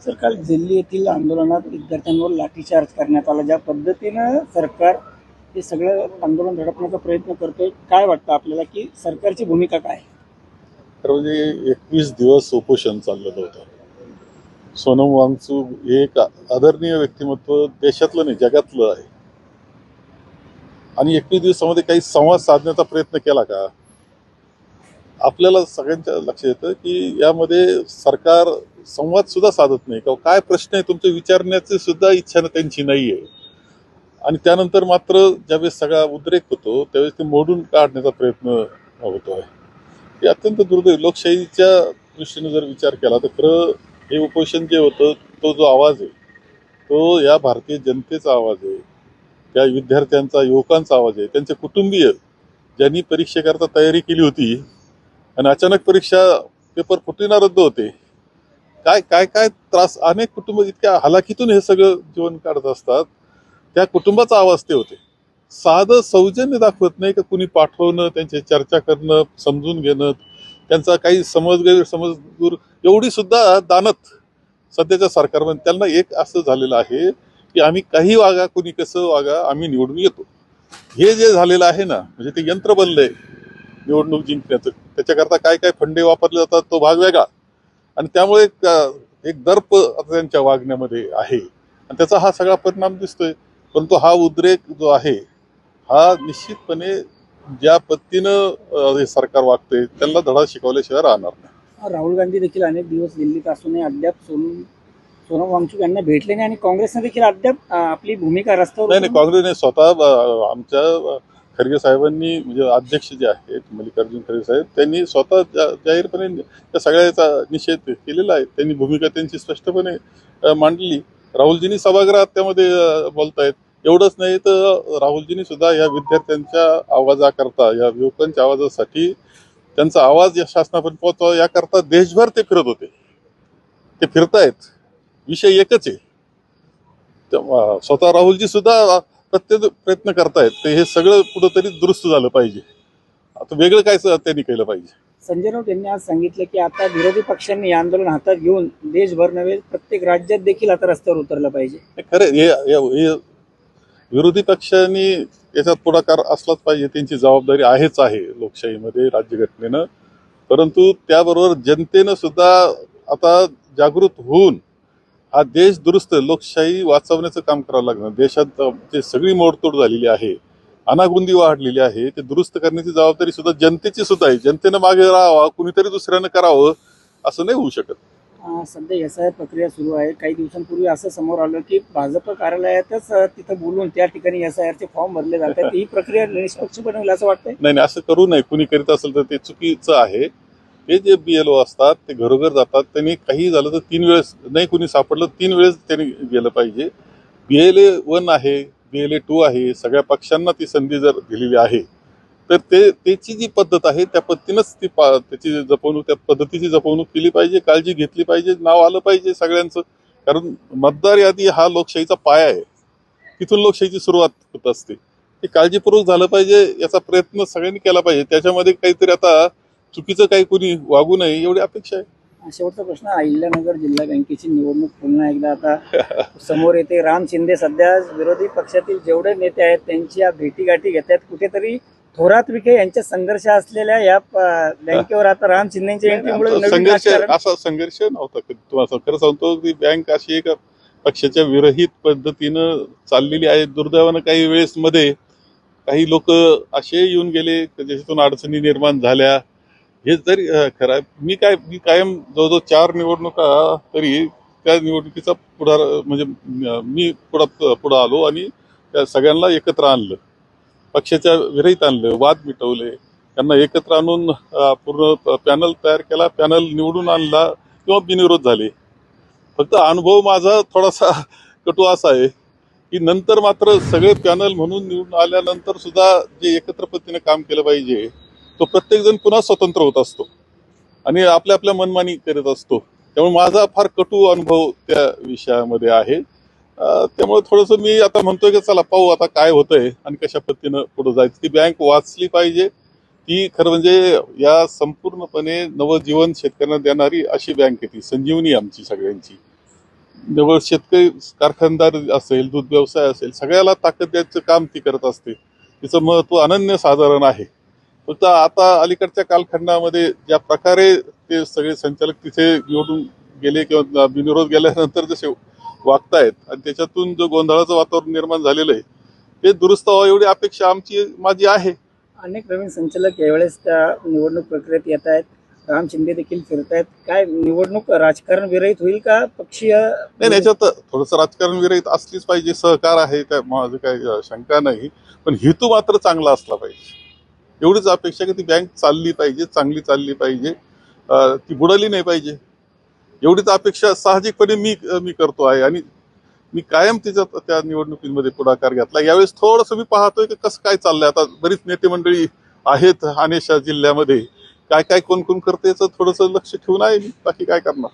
Sir, काल दिल्ली येथील आंदोलनात विद्यार्थ्यांवर लाठीचार्ज करण्यात आला. ज्या पद्धतीनं सरकार हे सगळं आंदोलन दडपण्याचा प्रयत्न करतोय, काय वाटतं आपल्याला की सरकारची भूमिका काय? खरं म्हणजे 21 दिवस उपोषण चाललेलं होतं. सोनम वांगचूक हे एक आदरणीय व्यक्तिमत्व देशातलं नाही जगातलं आहे. आणि 21 दिवसामध्ये काही संवाद साधण्याचा प्रयत्न केला का? आपल्याला सगळ्यांच्या लक्षात येतं की यामध्ये सरकार संवाद सुद्धा साधत नाही. किंवा काय प्रश्न आहे तुमचे विचारण्याची सुद्धा इच्छा त्यांची नाही आहे. आणि त्यानंतर मात्र ज्यावेळेस सगळा उद्रेक होतो त्यावेळेस ते मोडून काढण्याचा प्रयत्न होतो आहे. हे अत्यंत दुर्दैव. लोकशाहीच्या दृष्टीने जर विचार केला तर खरं हे उपोषण जे होतं तो जो आवाज आहे तो या भारतीय जनतेचा आवाज आहे, त्या विद्यार्थ्यांचा, युवकांचा आवाज आहे, त्यांचे कुटुंबीय ज्यांनी परीक्षेकरता तयारी केली होती आणि अचानक परीक्षा पेपर फुटीना रद्द होते. काय काय काय त्रास, अनेक कुटुंब इतक्या हलाखीतून हे सगळं जीवन काढत असतात. त्या कुटुंबाचा आवाज ते होते. साधं सौजन्य दाखवत नाही का कुणी पाठवणं, त्यांची चर्चा करणं, समजून घेणं, त्यांचा काही गैरसमज दूर, एवढी सुद्धा दानत सध्याच्या सरकारमध्ये. त्यांना एक असं झालेलं आहे की आम्ही काही वागा, कुणी कसं वागा, आम्ही निवडून येतो. हे जे झालेलं आहे ना, म्हणजे ते यंत्र बनलंय निवडणूक जिंकण्याचं. त्याच्याकरता काय काय फंडे वापरले जातात तो भाग वेगळा. आणि त्यामुळे एक दर्प आता त्यांच्या वागण्यामध्ये आहे आणि त्याचा हा सगळा परिणाम दिसतोय. परंतु हा उद्रेक जो आहे हा निश्चितपणे ज्या पद्धतीनं हे सरकार वागतंय त्यांना धडा शिकवल्याशिवाय राहणार नाही. राहुल गांधी देखील अनेक दिवस दिल्लीत असूनही अद्याप सोनम वांगचूक यांना भेटले नाही आणि काँग्रेसने देखील अद्याप आपली भूमिका रस्त्यावर नाही, काँग्रेसने स्वतः आमच्या खरगे साहेबांनी, म्हणजे अध्यक्ष जे आहेत मल्लिकार्जुन खरगे साहेब, त्यांनी स्वतः जाहीरपणे त्या सगळ्याचा निषेध केलेला आहे. त्यांनी भूमिका त्यांची स्पष्टपणे मांडली. राहुलजींनी सभागृहात त्यामध्ये बोलतायत. एवढंच नाही तर राहुलजींनी सुद्धा या विद्यार्थ्यांच्या आवाजाकरता, या युवकांच्या आवाजासाठी त्यांचा आवाज या शासनापर्यंत पोहोचावा याकरता देशभर ते फिरत होते. ते फिरतायत, विषय एकच आहे. स्वतः राहुलजी सुद्धा प्रत्येक प्रयत्न करतायत ते हे सगळं कुठंतरी दुरुस्त झालं पाहिजे. आता वेगळं काय त्यांनी केलं पाहिजे. संजय राऊत यांनी आज सांगितलं की आता विरोधी पक्षांनी हे आंदोलन हातात घेऊन देशभर नव्हे प्रत्येक राज्यात देखील आता रस्त्यावर उतरलं पाहिजे. खरं हे विरोधी पक्षांनी याच्यात पुढाकार असलाच पाहिजे. त्यांची जबाबदारी आहेच आहे लोकशाहीमध्ये, राज्यघटनेनं. परंतु त्याबरोबर जनतेनं सुद्धा आता जागृत होऊन हा देश दुरुस्त, लोकशाही वाचवण्याचं काम करावं लागणार. देशात जे सगळी मोडतोड झालेली आहे, अनागुंदी वाढलेली आहे, ते दुरुस्त करण्याची जबाबदारी सुद्धा जनतेची सुद्धा आहे. जनतेनं मागे राहावा, कुणीतरी दुसऱ्यानं करावं असं नाही होऊ शकत. सध्या SIR प्रक्रिया सुरू आहे. काही दिवसांपूर्वी असं समोर आलं की भाजप कार्यालयातच तिथं बोलून त्या ठिकाणी SIRचे फॉर्म भरले जातात. ही प्रक्रिया निष्पक्षपणे होईल असं वाटतंय? नाही, असं करू नये. कुणी करीत असेल तर ते चुकीचं आहे. हे जे BLO असतात ते घरोघर जातात. त्यांनी काही झालं तर 3 वेळेस, नाही कुणी सापडलं 3 वेळेस त्यांनी गेलं पाहिजे. BLA 1 आहे, BLA 2 आहे. सगळ्या पक्षांना ती संधी जर दिलेली आहे तर त्याची जी पद्धत आहे त्या पद्धतीनंच त्याची जपवणूक, त्या पद्धतीची जपवणूक केली पाहिजे, काळजी घेतली पाहिजे, नाव आलं पाहिजे सगळ्यांचं. कारण मतदार यादी हा लोकशाहीचा पाया आहे. तिथून लोकशाहीची सुरुवात होत असते. ते काळजीपूर्वक झालं पाहिजे, याचा प्रयत्न सगळ्यांनी केला पाहिजे. त्याच्यामध्ये काहीतरी आता चुकीचं काही कोणी वागू नये एवढी अपेक्षा आहे. शेवटचा प्रश्न, अहिल्यानगर जिल्हा बँकेची निवडणूक पुन्हा एकदा आता समोर येते. राम शिंदे सध्या विरोधी पक्षातील जेवढे नेते आहेत त्यांची भेटीगाठी घेतात. कुठेतरी थोरात विखे यांच्या संघर्ष असलेल्या या बँकेवर आता राम शिंदेच्या एंट्रीमुळे संघर्ष, असा संघर्ष नव्हता. तुम्हाला खरं सांगतो की बँक अशी एक पक्षाच्या विरहित पद्धतीनं चाललेली आहे. दुर्दैवानं काही वेळेस मध्ये काही लोक असे येऊन गेले ज्याच्यातून अडचणी निर्माण झाल्या. हे जरी खरं, मी कायम जवळजवळ 4 निवडणुका तरी त्या निवडणुकीचा म्हणजे मी पुढं आलो आणि त्या सगळ्यांना एकत्र आणलं, पक्षाच्या विरहित आणलं, वाद मिटवले, त्यांना एकत्र आणून पूर्ण पॅनल तयार केला, पॅनल निवडून आणला किंवा बिनविरोध झाले. फक्त अनुभव माझा थोडासा कटू असा आहे की नंतर मात्र सगळे पॅनल म्हणून निवडून आल्यानंतर सुद्धा जे एकत्र पद्धतीने काम केलं पाहिजे तो प्रत्येक जण पुन्हा स्वतंत्र होत असतो आणि आपल्या आपल्या मनमानी करत असतो. त्यामुळे माझा फार कटू अनुभव त्या विषयामध्ये आहे. त्यामुळे थोडंसं मी आता म्हणतोय की चला पाहू आता काय होतंय आणि कशा पद्धतीनं पुढे जायचं. ती बँक वाचली पाहिजे. ती खरं म्हणजे या संपूर्णपणे नवजीवन शेतकऱ्यांना देणारी अशी बँक आहे ती, संजीवनी आमची सगळ्यांची. जवळ शेतकरी कारखानदार असेल, दूध व्यवसाय असेल, सगळ्याला ताकद द्यायचं काम ती करत असते. तिचं महत्व अनन्यसाधारण आहे. फक्त आता अलीकडच्या कालखंडामध्ये ज्या प्रकारे ते सगळे संचालक तिथे निवडून गेले किंवा बिनविरोध गेल्यानंतर जसे वागतायत आणि त्याच्यातून जो गोंधळाचं वातावरण निर्माण झालेलं आहे ते दुरुस्त व्हावं एवढी अपेक्षा माझी आहे. अनेक नवीन संचालक यावेळेस त्या निवडणूक प्रक्रियेत येत आहेत. राम शिंदे देखील फिरतायत. काय निवडणूक राजकारण विरहित होईल का पक्षीय? नाही, याच्यात थोडंसं राजकारण विरहित असलीच पाहिजे. सहकार आहे, त्या माझं काही शंका नाही, पण हेतू मात्र चांगला असला पाहिजे. एवढीच अपेक्षा की ती बँक चालली पाहिजे, चांगली चालली पाहिजे, ती बुडाली नाही पाहिजे. एवढीच अपेक्षा साहजिकपणे मी करतो आहे आणि मी कायम त्याच्यात त्या निवडणुकीमध्ये पुढाकार घेतला. यावेळेस थोडंसं मी पाहतोय की कसं काय चाललंय. आता बरीच नेते मंडळी आहेत अनेशा जिल्ह्यामध्ये, काय काय कोण कोण करते याचं थोडंसं लक्ष ठेवून आहे मी. बाकी काय करणार.